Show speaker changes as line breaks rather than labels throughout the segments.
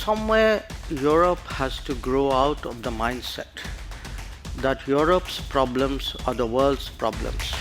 somewhere Europe has to grow out of the mindset that Europe's problems are the world's problems.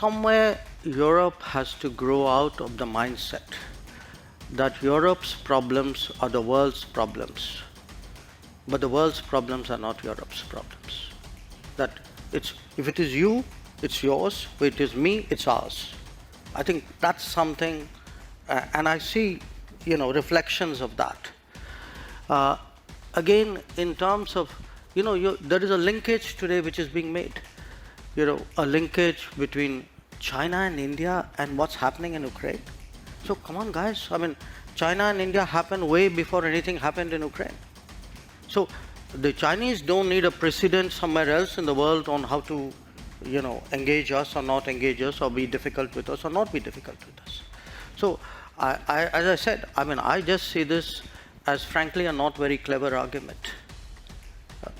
Somewhere Europe has to grow out of the mindset that Europe's problems are the world's problems, but the world's problems are not Europe's problems. That if it is you, it's yours. If it is me, it's ours. I think that's something, and I see, reflections of that. Again, in terms of, there is a linkage today which is being made. A linkage between China and India and what's happening in Ukraine. So come on, guys. China and India happened way before anything happened in Ukraine. So the Chinese don't need a precedent somewhere else in the world on how to, engage us or not engage us, or be difficult with us or not be difficult with us. So as I said, I just see this as frankly a not very clever argument,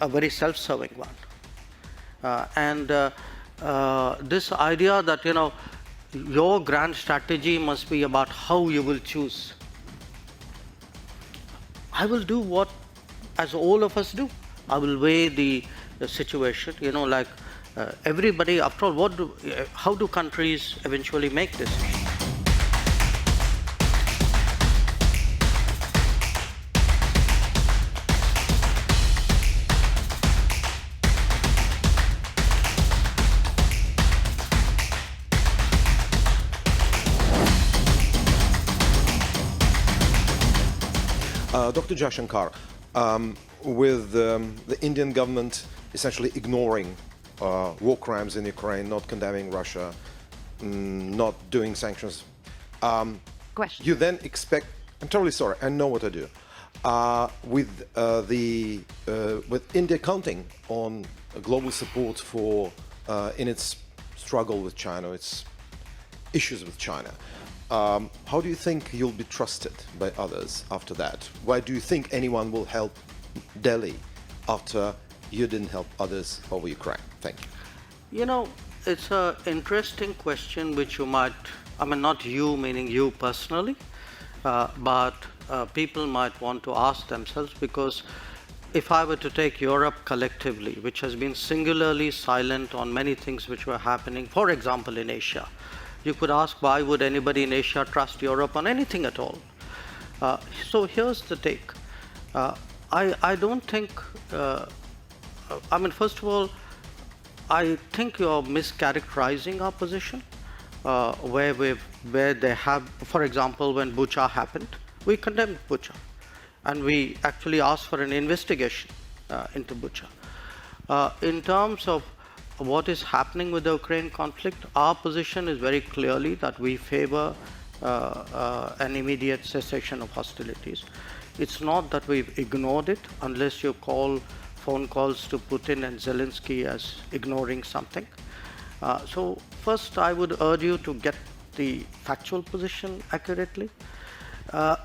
a very self-serving one. This idea that, your grand strategy must be about how you will choose. I will do what, as all of us do. I will weigh the situation, like everybody, after all, how do countries eventually make decisions?
Dr. Jaishankar, with the Indian government essentially ignoring war crimes in Ukraine, not condemning Russia, not doing sanctions, you then expect, I'm totally sorry, I know what I do, with India counting on global support in its struggle with China, its issues with China. How do you think you'll be trusted by others after that? Why do you think anyone will help Delhi after you didn't help others over Ukraine? Thank you.
It's an interesting question which you might, not you meaning you personally, but people might want to ask themselves, because if I were to take Europe collectively, which has been singularly silent on many things which were happening, for example in Asia, you could ask, why would anybody in Asia trust Europe on anything at all? So here's the take. I don't think, first of all, I think you're mischaracterizing our position, where they have, for example, when Bucha happened, we condemned Bucha, and we actually asked for an investigation into Bucha. In terms of what is happening with the Ukraine conflict, our position is very clearly that we favor an immediate cessation of hostilities. It's not that we've ignored it, unless you call phone calls to Putin and Zelensky as ignoring something. So first, I would urge you to get the factual position accurately.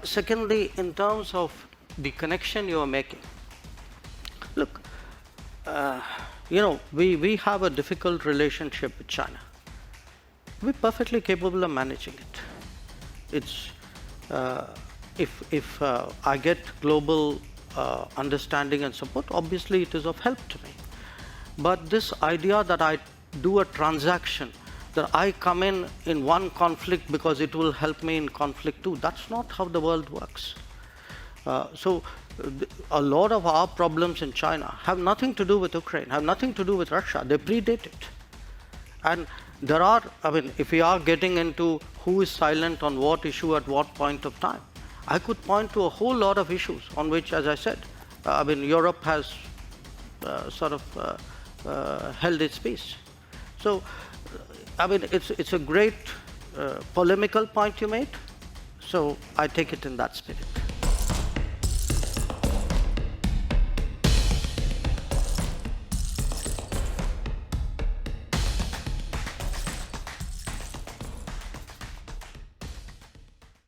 Secondly, in terms of the connection you are making, look, we have a difficult relationship with China. We're perfectly capable of managing it. It's if I get global understanding and support, obviously it is of help to me. But this idea that I do a transaction that I come in one conflict because it will help me in conflict too. That's not how the world works. A lot of our problems in China have nothing to do with Ukraine, have nothing to do with Russia. They predate it. And there are, if we are getting into who is silent on what issue at what point of time, I could point to a whole lot of issues on which, as I said, Europe has held its peace. So, it's a great polemical point you made. So I take it in that spirit.